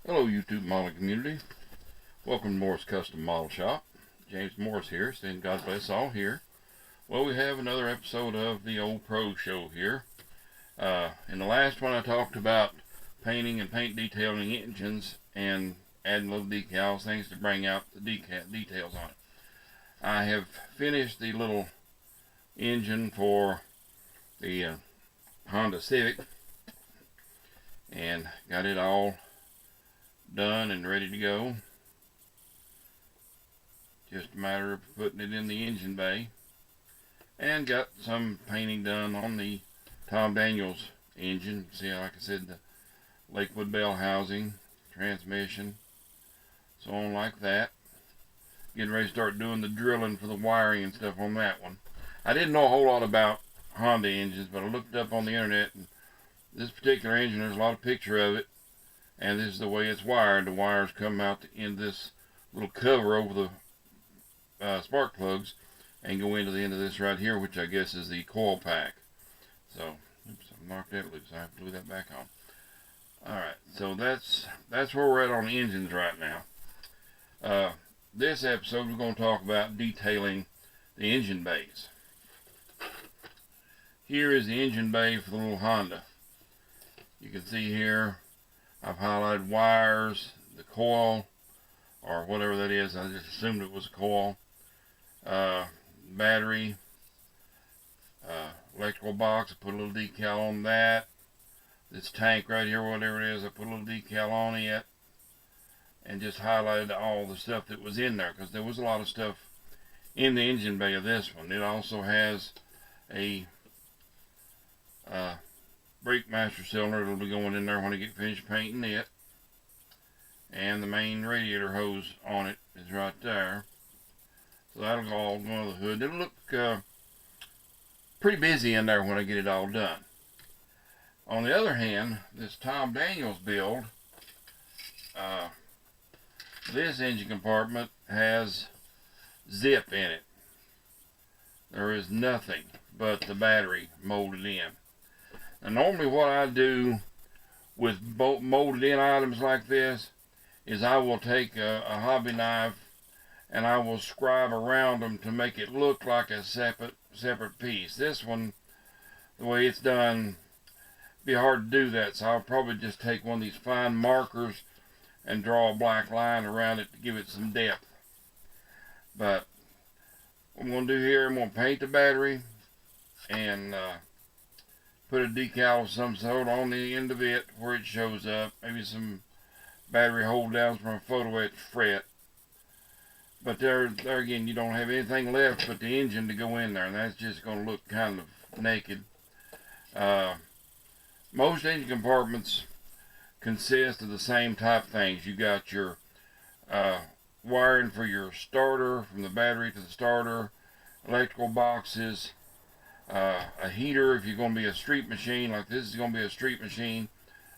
Hello YouTube modeling community. Welcome to Morris Custom Model Shop. James Morris here, saying God bless all here. Well, we have another episode of the Old Pro Show here. In the last one I talked about painting and paint detailing engines and adding little decals, things to bring out the details on it. I have finished the little engine for the Honda Civic and got it all done and ready to go. Just a matter of putting it in the engine bay, and got some painting done on the Tom Daniels engine. See, like I said, the Lakewood bell housing, transmission, so on like that. Getting ready to start doing the drilling for the wiring and stuff on that one. I didn't know a whole lot about Honda engines, but I looked up on the internet, and this particular engine, there's a lot of picture of it, and this is the way it's wired. The wires come out in this little cover over the spark plugs and go into the end of this right here, which I guess is the coil pack. So, oops, I knocked that loose. I have to glue that back on. Alright, so that's where we're at on the engines right now. This episode we're going to talk about detailing the engine bays. Here is the engine bay for the little Honda. You can see here I've highlighted wires, the coil, or whatever that is. I just assumed it was a coil. Battery, electrical box. I put a little decal on that. This tank right here, whatever it is, I put a little decal on it, and just highlighted all the stuff that was in there, because there was a lot of stuff in the engine bay of this one. It also has a brake master cylinder that'll be going in there when I get finished painting it, and the main radiator hose on it is right there. So that'll go all under the hood. It'll look pretty busy in there when I get it all done. On the other hand, this Tom Daniels build, this engine compartment has zip in it. There is nothing but the battery molded in. Now normally what I do with molded in items like this is I will take a hobby knife and I will scribe around them to make it look like a separate piece. This one, the way it's done, be hard to do that, so I'll probably just take one of these fine markers and draw a black line around it to give it some depth. But what I'm going to do here, I'm going to paint the battery and put a decal of some sort on the end of it where it shows up. Maybe some battery hold downs from a photo etch fret. But there again, you don't have anything left but the engine to go in there, and that's just going to look kind of naked. Most engine compartments consist of the same type of things. You got your wiring for your starter, from the battery to the starter, electrical boxes, a heater if you're going to be a street machine, like this is going to be a street machine.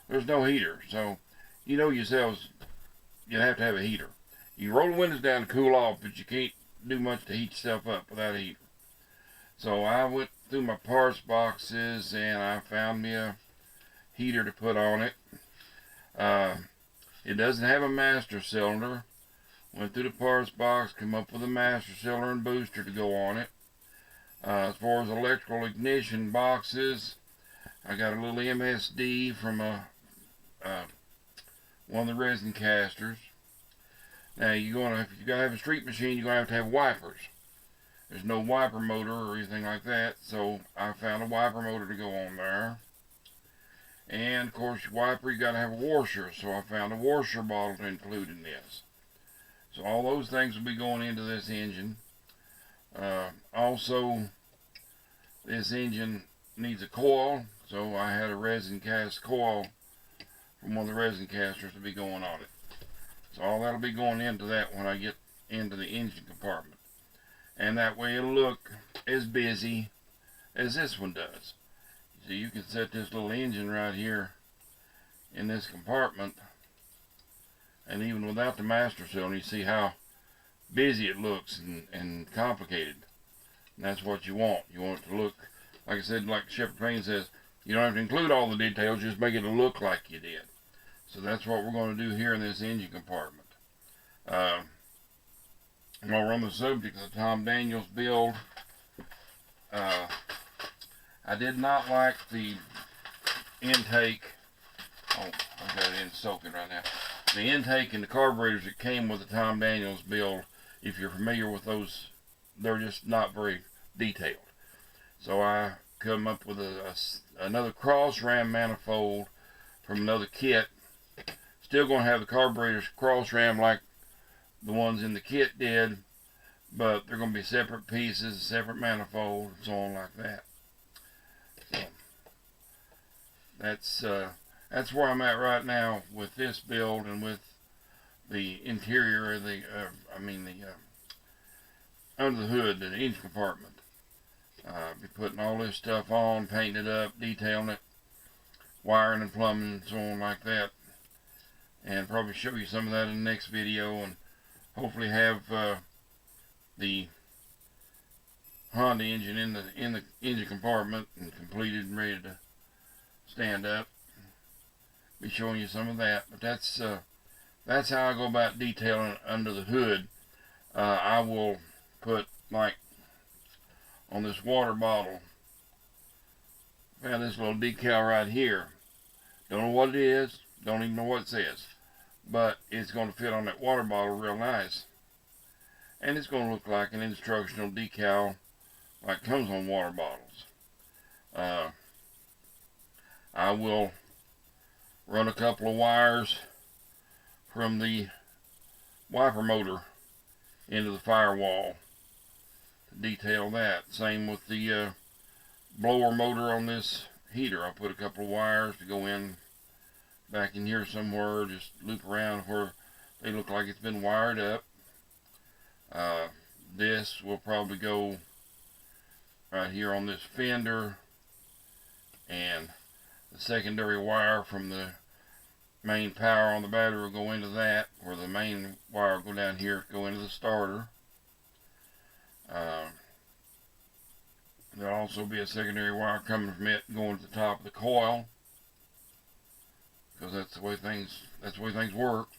There's no heater, so you know yourselves, you have to have a heater. You can roll the windows down to cool off, but you can't do much to heat yourself up without a heater. So I went through my parts boxes and I found me a heater to put on it. It doesn't have a master cylinder. Went through the parts box, come up with a master cylinder and booster to go on it. As far as electrical ignition boxes, I got a little MSD from one of the resin casters. Now if you're gonna have a street machine, you're gonna have wipers. There's no wiper motor or anything like that, so I found a wiper motor to go on there. And of course, your wiper, you gotta have a washer, so I found a washer bottle to include in this. So all those things will be going into this engine. Also, this engine needs a coil, so I had a resin cast coil from one of the resin casters to be going on it. So all that'll be going into that when I get into the engine compartment. And that way it'll look as busy as this one does. So you can set this little engine right here in this compartment, and even without the master cylinder, you see how busy it looks and complicated. And that's what you want. You want it to look, like I said, like Shepherd Crane says, you don't have to include all the details, just make it look like you did. So that's what we're going to do here in this engine compartment. While we're on the subject of the Tom Daniels build, I did not like the intake. Oh, I've got it in soaking right now. The intake and the carburetors that came with the Tom Daniels build, if you're familiar with those, they're just not very detailed. So I come up with another cross ram manifold from another kit. Still going to have the carburetors cross ram like the ones in the kit did, but they're going to be separate pieces, separate manifolds, and so on like that. So that's where I'm at right now with this build and with the interior of the, under the hood, the engine compartment. Be putting all this stuff on, painting it up, detailing it, wiring and plumbing and so on like that. And probably show you some of that in the next video, and hopefully have the Honda engine in the engine compartment and completed and ready to stand up. Be showing you some of that, but that's how I go about detailing under the hood. I will put, like on this water bottle, I found this little decal right here. Don't know what it is, don't even know what it says, but it's going to fit on that water bottle real nice, and it's going to look like an instructional decal like comes on water bottles. I will run a couple of wires from the wiper motor into the firewall to detail that. Same with the blower motor on this heater. I'll put a couple of wires to go in back in here somewhere, just loop around where they look like it's been wired up. This will probably go right here on this fender, and the secondary wire from the main power on the battery will go into that, or the main wire will go down here, go into the starter. There'll also be a secondary wire coming from it going to the top of the coil, because that's the way things work.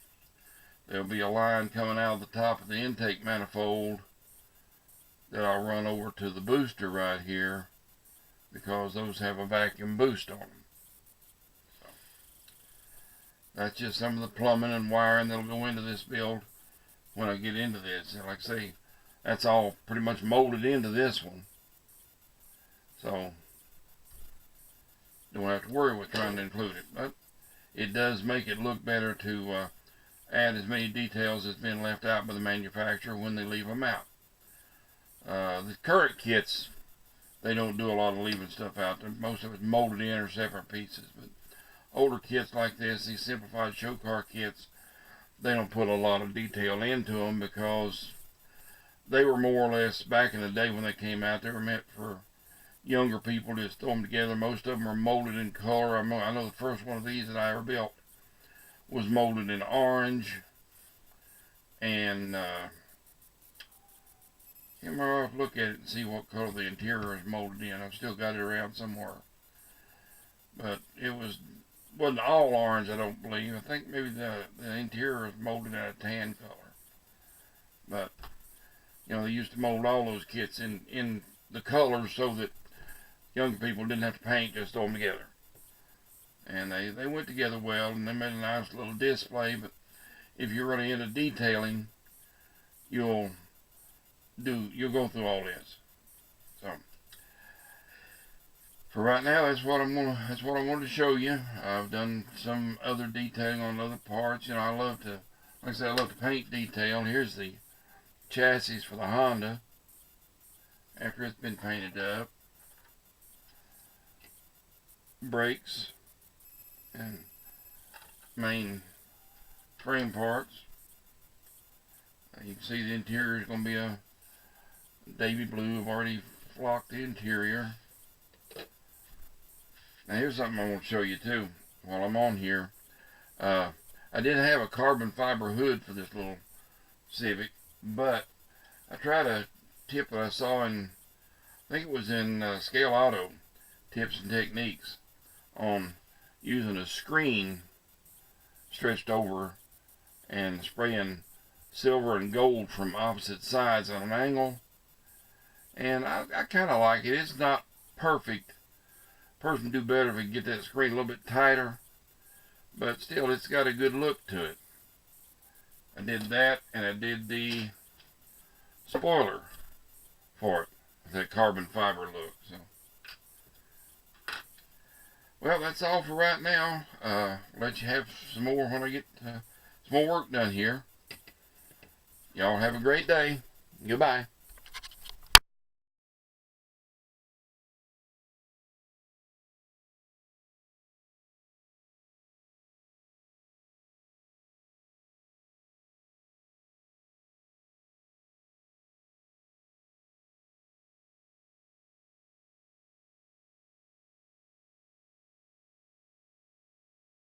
There'll be a line coming out of the top of the intake manifold that I'll run over to the booster right here, because those have a vacuum boost on them. So that's just some of the plumbing and wiring that'll go into this build when I get into this. And like I say, that's all pretty much molded into this one, so don't have to worry with trying to include it. But it does make it look better to add as many details as been left out by the manufacturer when they leave them out. The current kits, they don't do a lot of leaving stuff out. Most of it's molded in or separate pieces. But older kits like this, these simplified show car kits, they don't put a lot of detail into them, because they were more or less, back in the day when they came out, they were meant for younger people to just throw them together. Most of them are molded in color. I know the first one of these that I ever built was molded in orange, and can't remember. I'll have to look at it and see what color the interior is molded in. I've still got it around somewhere, but it wasn't all orange, I don't believe. I think maybe the interior is molded in a tan color, but you know, they used to mold all those kits in the colors so that younger people didn't have to paint, just throw them together. And they went together well, and they made a nice little display. But if you're really into detailing, you'll go through all this. So for right now, that's what I wanted to show you. I've done some other detailing on other parts. You know, I love to, like I said, I love to paint detail. Here's the chassis for the Honda after it's been painted up. Brakes and main frame parts. You can see the interior is going to be a navy blue. I've already flocked the interior. Now here's something I want to show you too while I'm on here. I did have a carbon fiber hood for this little Civic, but I tried a tip that I saw in, I think it was in Scale Auto Tips and Techniques, on using a screen stretched over and spraying silver and gold from opposite sides on an angle. And I kind of like it. It's not perfect. Person do better if we get that screen a little bit tighter, but still it's got a good look to it. I did that, and I did the spoiler for it, that carbon fiber look. So, well, that's all for right now. Let you have some more when I get some more work done here. Y'all have a great day. Goodbye.